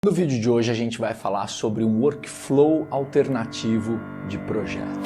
No vídeo de hoje a gente vai falar sobre um workflow alternativo de projeto.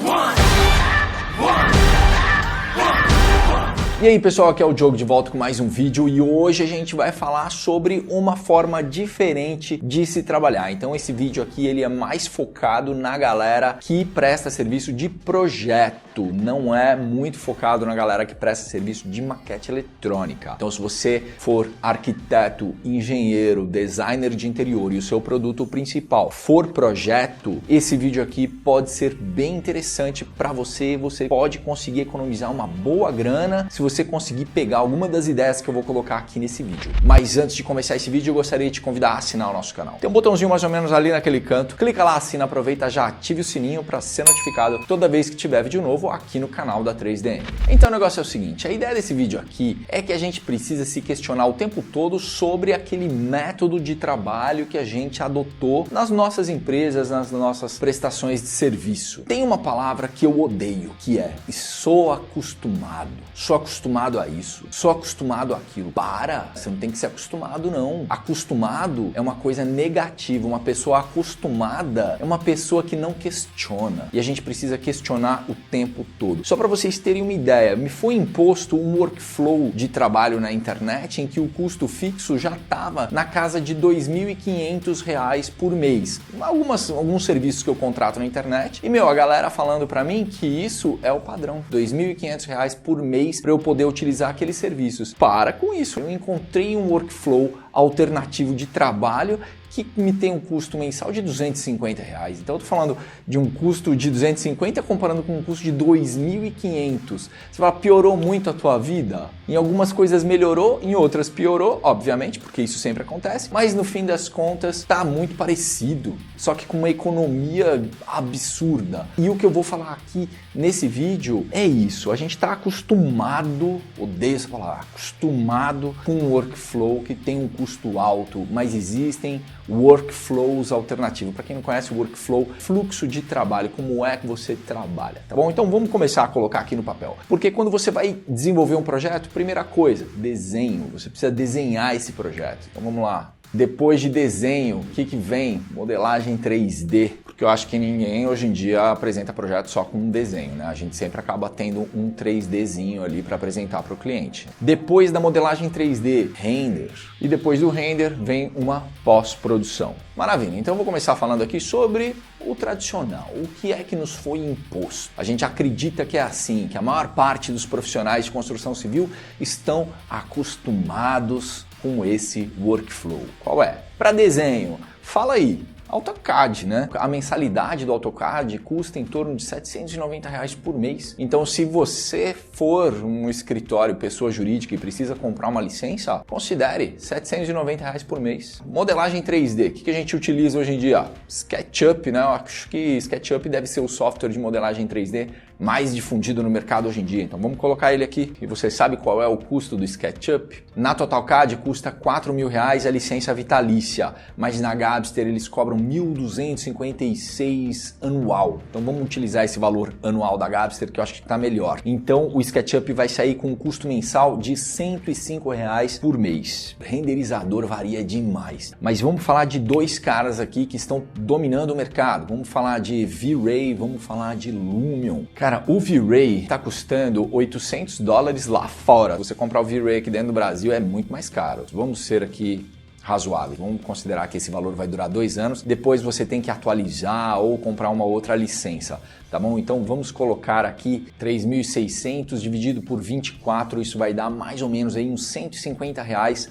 E aí pessoal, aqui é o Diogo de volta com mais um vídeo e hoje a gente vai falar sobre uma forma diferente de se trabalhar. Então esse vídeo aqui ele é mais focado na galera que presta serviço de projeto, não é muito focado na galera que presta serviço de maquete eletrônica. Então se você for arquiteto, engenheiro, designer de interior e o seu produto principal for projeto, esse vídeo aqui pode ser bem interessante para você. Você pode conseguir economizar uma boa grana se você conseguir pegar alguma das ideias que eu vou colocar aqui nesse vídeo. Mas antes de começar esse vídeo, eu gostaria de te convidar a assinar o nosso canal. Tem um botãozinho mais ou menos ali naquele canto. Clica lá, assina, aproveita, já ative o sininho para ser notificado toda vez que tiver vídeo novo aqui no canal da 3DM. Então o negócio é o seguinte, a ideia desse vídeo aqui é que a gente precisa se questionar o tempo todo sobre aquele método de trabalho que a gente adotou nas nossas empresas, nas nossas prestações de serviço. Tem uma palavra que eu odeio, que é sou acostumado. Sou acostumado a isso, sou acostumado àquilo. Para, você não tem que ser acostumado não. Acostumado é uma coisa negativa, uma pessoa acostumada é uma pessoa que não questiona. E a gente precisa questionar o tempo todo. Só para vocês terem uma ideia, me foi imposto um workflow de trabalho na internet em que o custo fixo já estava na casa de R$ 2.500 por mês. Alguns serviços que eu contrato na internet e a galera falando para mim que isso é o padrão, R$ 2.500 por mês para eu poder utilizar aqueles serviços. Para com isso, eu encontrei um workflow alternativo de trabalho que me tem um custo mensal de R$ 250. Então eu tô falando de um custo de 250 comparando com um custo de 2.500. Você fala, piorou muito a tua vida? Em algumas coisas melhorou, em outras piorou, obviamente, porque isso sempre acontece, mas no fim das contas tá muito parecido, só que com uma economia absurda. E o que eu vou falar aqui nesse vídeo é isso, a gente tá acostumado, odeio essa palavra, acostumado com um workflow que tem um custo alto, mas existem workflows alternativos. Para quem não conhece o workflow, fluxo de trabalho, como é que você trabalha, tá bom? Então vamos começar a colocar aqui no papel. Porque quando você vai desenvolver um projeto, primeira coisa, desenho. Você precisa desenhar esse projeto. Então vamos lá. Depois de desenho, o que vem? Modelagem 3D. Porque eu acho que ninguém hoje em dia apresenta projeto só com um desenho, né? A gente sempre acaba tendo um 3Dzinho ali para apresentar para o cliente. Depois da modelagem 3D, render. E depois do render vem uma pós-produção. Maravilha, então eu vou começar falando aqui sobre o tradicional, o que é que nos foi imposto. A gente acredita que é assim, que a maior parte dos profissionais de construção civil estão acostumados com esse workflow. Qual é? Para desenho, fala aí. AutoCAD, né? A mensalidade do AutoCAD custa em torno de R$ 790 por mês. Então, se você for um escritório, pessoa jurídica e precisa comprar uma licença, considere R$ 790 por mês. Modelagem 3D, o que a gente utiliza hoje em dia? SketchUp, né? Eu acho que SketchUp deve ser o software de modelagem 3D mais difundido no mercado hoje em dia. Então vamos colocar ele aqui. E você sabe qual é o custo do SketchUp? Na TotalCAD custa R$ 4.000 a licença vitalícia, mas na Gabster eles cobram R$ 1.256 anual. Então vamos utilizar esse valor anual da Gabster que eu acho que está melhor. Então o SketchUp vai sair com um custo mensal de R$ 105 por mês. Renderizador varia demais. Mas vamos falar de dois caras aqui que estão dominando o mercado. Vamos falar de V-Ray, vamos falar de Lumion. Cara, o V-Ray está custando $800 lá fora. Você comprar o V-Ray aqui dentro do Brasil é muito mais caro. Vamos ser aqui razoável. Vamos considerar que esse valor vai durar 2 anos. Depois você tem que atualizar ou comprar uma outra licença, tá bom? Então vamos colocar aqui 3.600 dividido por 24. Isso vai dar mais ou menos aí uns R$ 150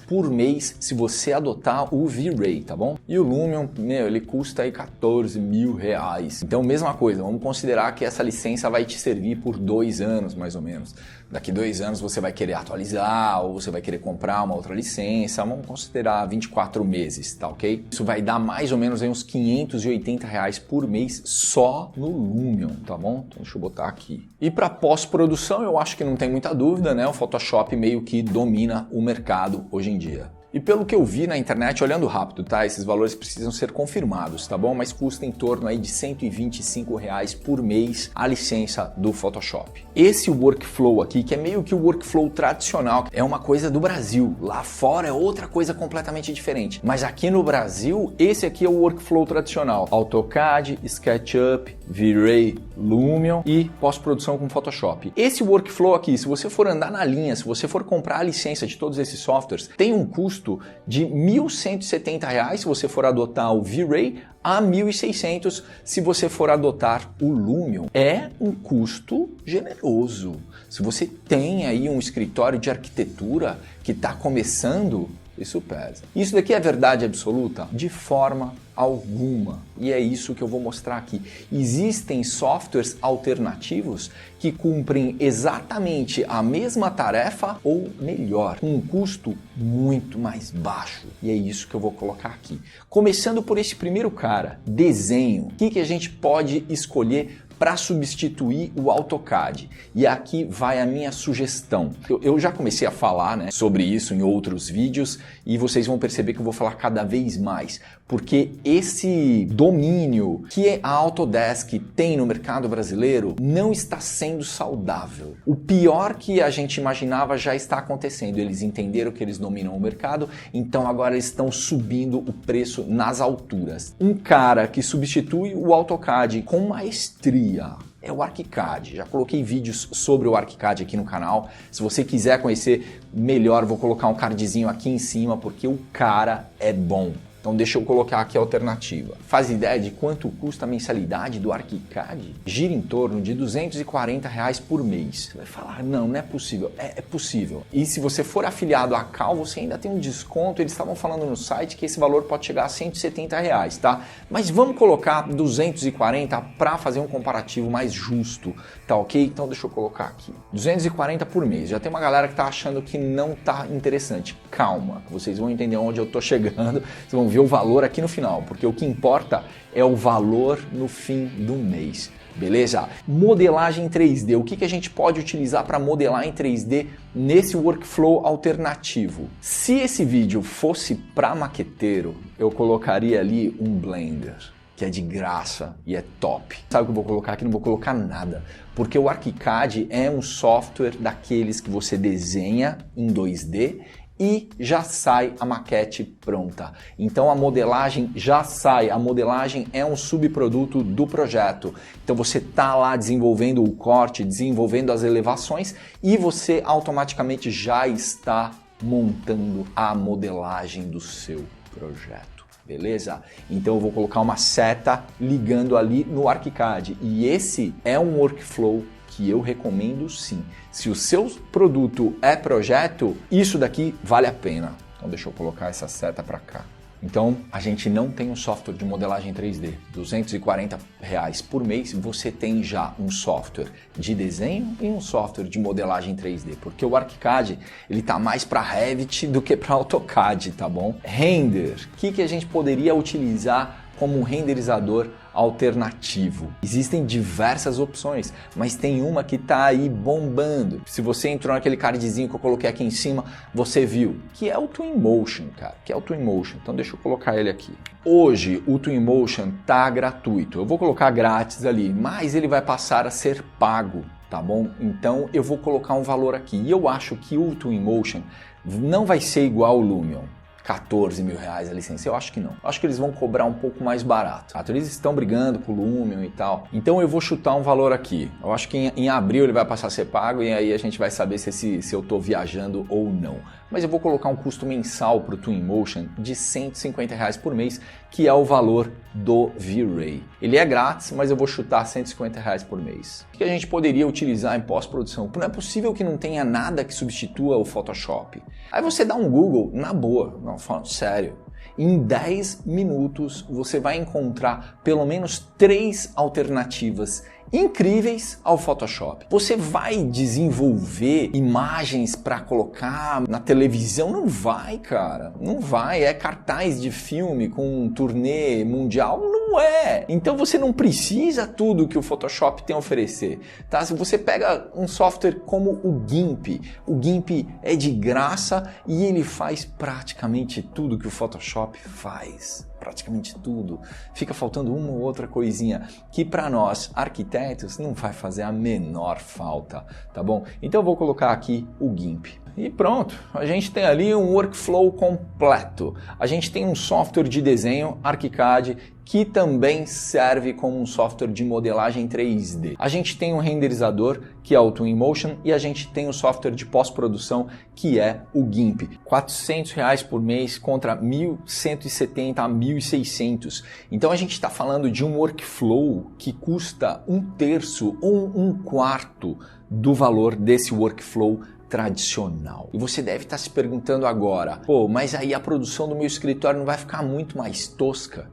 por mês se você adotar o V-Ray, tá bom? E o Lumion, ele custa aí R$14.000. Então mesma coisa, vamos considerar que essa licença vai te servir por 2 anos mais ou menos. Daqui 2 anos você vai querer atualizar ou você vai querer comprar uma outra licença. Vamos considerar 24 meses, tá ok? Isso vai dar mais ou menos aí uns R$580 por mês só no Lumion, tá bom? Então deixa eu botar aqui. E para pós-produção eu acho que não tem muita dúvida, né? O Photoshop meio que domina o mercado hoje em dia. E pelo que eu vi na internet, olhando rápido, tá? Esses valores precisam ser confirmados, tá bom? Mas custa em torno aí de R$125 por mês a licença do Photoshop. Esse workflow aqui, que é meio que o workflow tradicional, é uma coisa do Brasil. Lá fora é outra coisa completamente diferente. Mas aqui no Brasil, esse aqui é o workflow tradicional. AutoCAD, SketchUp, V-Ray, Lumion e pós-produção com Photoshop. Esse workflow aqui, se você for andar na linha, se você for comprar a licença de todos esses softwares, tem um custo de R$1.170 se você for adotar o V-Ray, a R$1.600 se você for adotar o Lumion. É um custo generoso. Se você tem aí um escritório de arquitetura que está começando, isso pesa. Isso daqui é verdade absoluta? De forma alguma. E é isso que eu vou mostrar aqui. Existem softwares alternativos que cumprem exatamente a mesma tarefa ou melhor, com um custo muito mais baixo. E é isso que eu vou colocar aqui. Começando por esse primeiro cara, desenho. O que a gente pode escolher para substituir o AutoCAD? E aqui vai a minha sugestão. Eu já comecei a falar, né, sobre isso em outros vídeos e vocês vão perceber que eu vou falar cada vez mais, porque esse domínio que a Autodesk tem no mercado brasileiro não está sendo saudável. O pior que a gente imaginava já está acontecendo. Eles entenderam que eles dominam o mercado, então agora eles estão subindo o preço nas alturas. Um cara que substitui o AutoCAD com maestria é o ArchiCAD. Já coloquei vídeos sobre o ArchiCAD aqui no canal. Se você quiser conhecer melhor, vou colocar um cardzinho aqui em cima, porque o cara é bom. Então deixa eu colocar aqui a alternativa. Faz ideia de quanto custa a mensalidade do ArchiCAD? Gira em torno de R$240 por mês. Você vai falar, não é possível. É possível. E se você for afiliado à Cal, você ainda tem um desconto. Eles estavam falando no site que esse valor pode chegar a R$170, tá? Mas vamos colocar 240 para fazer um comparativo mais justo, tá ok? Então deixa eu colocar aqui. 240 por mês. Já tem uma galera que tá achando que não tá interessante. Calma, vocês vão entender onde eu tô chegando. Vocês vão ver o valor aqui no final, porque o que importa é o valor no fim do mês, beleza? Modelagem 3D, o que a gente pode utilizar para modelar em 3D nesse workflow alternativo? Se esse vídeo fosse para maqueteiro, eu colocaria ali um Blender, que é de graça e é top. Sabe o que eu vou colocar aqui? Não vou colocar nada, porque o ArchiCAD é um software daqueles que você desenha em 2D e já sai a maquete pronta. Então a modelagem já sai, a modelagem é um subproduto do projeto. Então você está lá desenvolvendo o corte, desenvolvendo as elevações e você automaticamente já está montando a modelagem do seu projeto. Beleza? Então eu vou colocar uma seta ligando ali no ArchiCAD e esse é um workflow que eu recomendo sim. Se o seu produto é projeto, isso daqui vale a pena. Então deixa eu colocar essa seta para cá. Então a gente não tem um software de modelagem 3D. R$240 por mês você tem já um software de desenho e um software de modelagem 3D. Porque o ArchiCAD ele tá mais para Revit do que para AutoCAD, tá bom? Render. O que a gente poderia utilizar como um renderizador alternativo? Existem diversas opções, mas tem uma que está aí bombando. Se você entrou naquele cardzinho que eu coloquei aqui em cima, você viu, que é o Twinmotion, cara, que é o Twinmotion. Então deixa eu colocar ele aqui. Hoje o Twinmotion tá gratuito. Eu vou colocar grátis ali, mas ele vai passar a ser pago, tá bom? Então eu vou colocar um valor aqui. E eu acho que o Twinmotion não vai ser igual ao Lumion. R$14.000 a licença? Eu acho que não. Eu acho que eles vão cobrar um pouco mais barato. Eles estão brigando com o Lumion e tal. Então eu vou chutar um valor aqui. Eu acho que em abril ele vai passar a ser pago e aí a gente vai saber se eu estou viajando ou não. Mas eu vou colocar um custo mensal para o Twinmotion de R$150 por mês, que é o valor do V-Ray. Ele é grátis, mas eu vou chutar R$150 por mês. O que a gente poderia utilizar em pós-produção? Não é possível que não tenha nada que substitua o Photoshop. Aí você dá um Google, na boa, não, falando sério. Em 10 minutos você vai encontrar pelo menos 3 alternativas incríveis ao Photoshop. Você vai desenvolver imagens para colocar na televisão? Não vai, cara. Não vai. É cartaz de filme com um turnê mundial? Não é. Então você não precisa tudo que o Photoshop tem a oferecer, tá? Se você pega um software como o GIMP é de graça e ele faz praticamente tudo que o Photoshop faz. Praticamente tudo. Fica faltando uma ou outra coisinha que para nós arquitetos não vai fazer a menor falta, tá bom? Então eu vou colocar aqui o GIMP. E pronto, a gente tem ali um workflow completo. A gente tem um software de desenho, ArchiCAD, que também serve como um software de modelagem 3D. A gente tem um renderizador, que é o Twinmotion, e a gente tem o software de pós-produção, que é o GIMP. R$ 400 por mês contra 1.170 a 1.600. Então a gente está falando de um workflow que custa 1/3 ou 1/4 do valor desse workflow tradicional. E você deve estar se perguntando agora, pô, mas aí a produção do meu escritório não vai ficar muito mais tosca?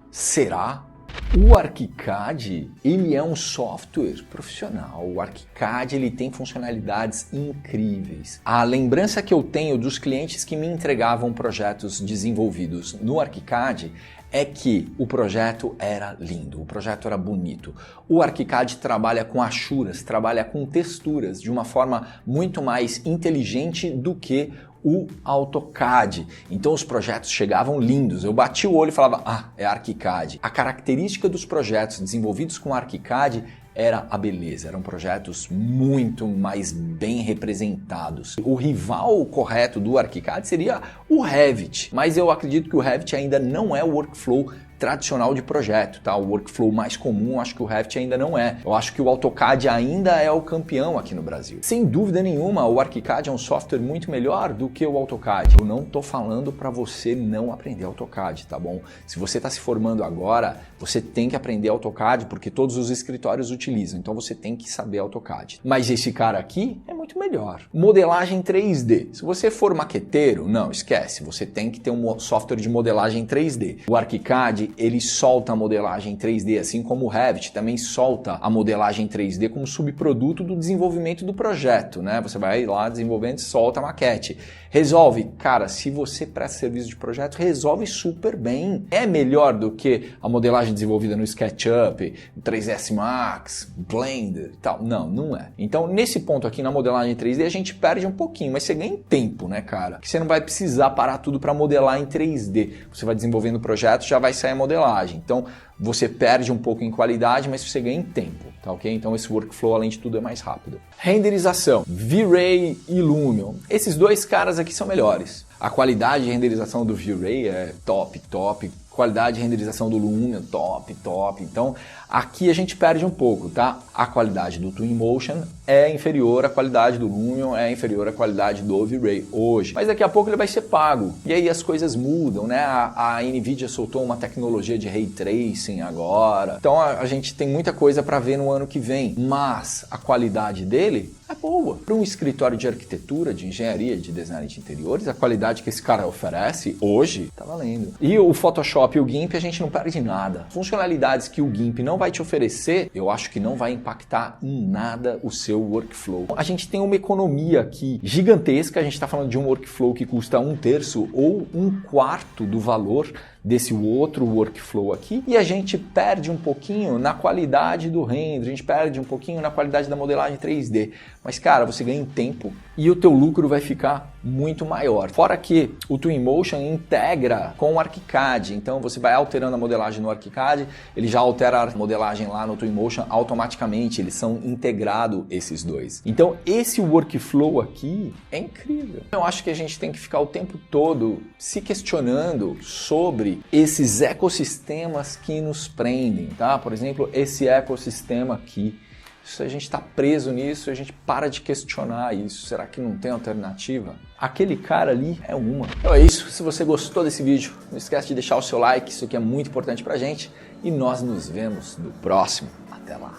Será? O ArchiCAD, ele é um software profissional. O ArchiCAD, ele tem funcionalidades incríveis. A lembrança que eu tenho dos clientes que me entregavam projetos desenvolvidos no ArchiCAD é que o projeto era lindo, o projeto era bonito. O ArchiCAD trabalha com achuras, trabalha com texturas de uma forma muito mais inteligente do que o AutoCAD. Então os projetos chegavam lindos. Eu bati o olho e falava, é ArchiCAD. A característica dos projetos desenvolvidos com ArchiCAD era a beleza, eram projetos muito mais bem representados. O rival correto do ArchiCAD seria o Revit, mas eu acredito que o Revit ainda não é o workflow tradicional de projeto, tá? O workflow mais comum, acho que o Revit ainda não é. Eu acho que o AutoCAD ainda é o campeão aqui no Brasil. Sem dúvida nenhuma, o ArchiCAD é um software muito melhor do que o AutoCAD. Eu não tô falando para você não aprender AutoCAD, tá bom? Se você está se formando agora, você tem que aprender AutoCAD porque todos os escritórios utilizam, então você tem que saber AutoCAD. Mas esse cara aqui é muito melhor. Modelagem 3D. Se você for maqueteiro, não, esquece. Você tem que ter um software de modelagem 3D. O ArchiCAD, ele solta a modelagem 3D, assim como o Revit também solta a modelagem 3D como subproduto do desenvolvimento do projeto, né? Você vai lá desenvolvendo e solta a maquete. Resolve? Cara, se você presta serviço de projeto, resolve super bem. É melhor do que a modelagem desenvolvida no SketchUp, 3ds Max, Blender e tal. Não, não é. Então, nesse ponto aqui na modelagem 3D, a gente perde um pouquinho, mas você ganha em tempo, né, cara? Que você não vai precisar parar tudo para modelar em 3D. Você vai desenvolvendo o projeto, já vai sair a modelagem. Então, você perde um pouco em qualidade, mas você ganha em tempo, tá ok? Então esse workflow, além de tudo, é mais rápido. Renderização, V-Ray e Lumion. Esses dois caras aqui são melhores. A qualidade de renderização do V-Ray é top, top. Qualidade de renderização do Lumion, top, top. Então, aqui a gente perde um pouco, tá? A qualidade do Twinmotion é inferior à qualidade do Lumion, é inferior à qualidade do V-Ray hoje. Mas daqui a pouco ele vai ser pago. E aí as coisas mudam, né? A NVIDIA soltou uma tecnologia de Ray Tracing agora. Então, a gente tem muita coisa para ver no ano que vem. Mas a qualidade dele é boa. Para um escritório de arquitetura, de engenharia, de design de interiores, a qualidade que esse cara oferece hoje tá valendo. E o Photoshop e o GIMP a gente não perde nada. Funcionalidades que o GIMP não vai te oferecer, eu acho que não vai impactar em nada o seu workflow. A gente tem uma economia aqui gigantesca, a gente está falando de um workflow que custa 1/3 ou 1/4 do valor desse outro workflow aqui, e a gente perde um pouquinho na qualidade do render, a gente perde um pouquinho na qualidade da modelagem 3D. Mas, cara, você ganha em tempo e o teu lucro vai ficar muito maior. Fora que o Twinmotion integra com o ArchiCAD, então você vai alterando a modelagem no ArchiCAD, ele já altera a modelagem lá no Twinmotion automaticamente, eles são integrados esses dois. Então esse workflow aqui é incrível. Eu acho que a gente tem que ficar o tempo todo se questionando sobre esses ecossistemas que nos prendem, tá? Por exemplo, esse ecossistema aqui. Se a gente está preso nisso, a gente para de questionar isso. Será que não tem alternativa? Aquele cara ali é uma. Então é isso. Se você gostou desse vídeo, não esquece de deixar o seu like. Isso aqui é muito importante pra gente. E nós nos vemos no próximo. Até lá.